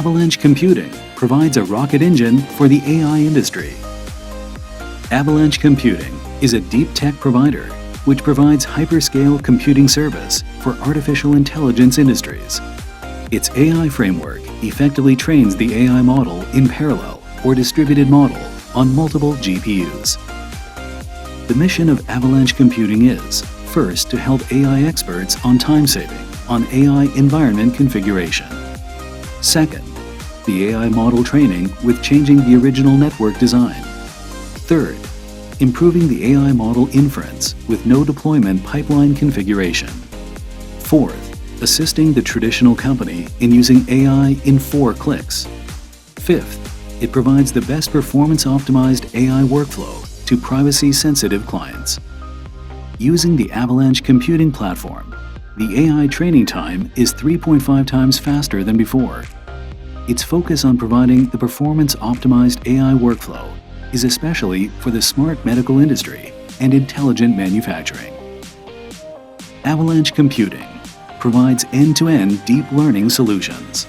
Avalanche Computing provides a rocket engine for the AI industry. Avalanche Computing is a deep tech provider which provides hyperscale computing service for artificial intelligence industries. Its AI framework effectively trains the AI model in parallel or distributed model on multiple GPUs. The mission of Avalanche Computing is, first, to help AI experts on time saving on AI environment configuration. Second, the AI model training with changing the original network design. Third, improving the AI model inference with no deployment pipeline configuration. Fourth, assisting the traditional company in using AI in 4 clicks. Fifth, it provides the best performance-optimized AI workflow to privacy-sensitive clients. Using the Avalanche Computing platform, the AI training time is 3.5 times faster than before. Its focus on providing the performance-optimized AI workflow is especially for the smart medical industry and intelligent manufacturing. Avalanche Computing provides end-to-end deep learning solutions.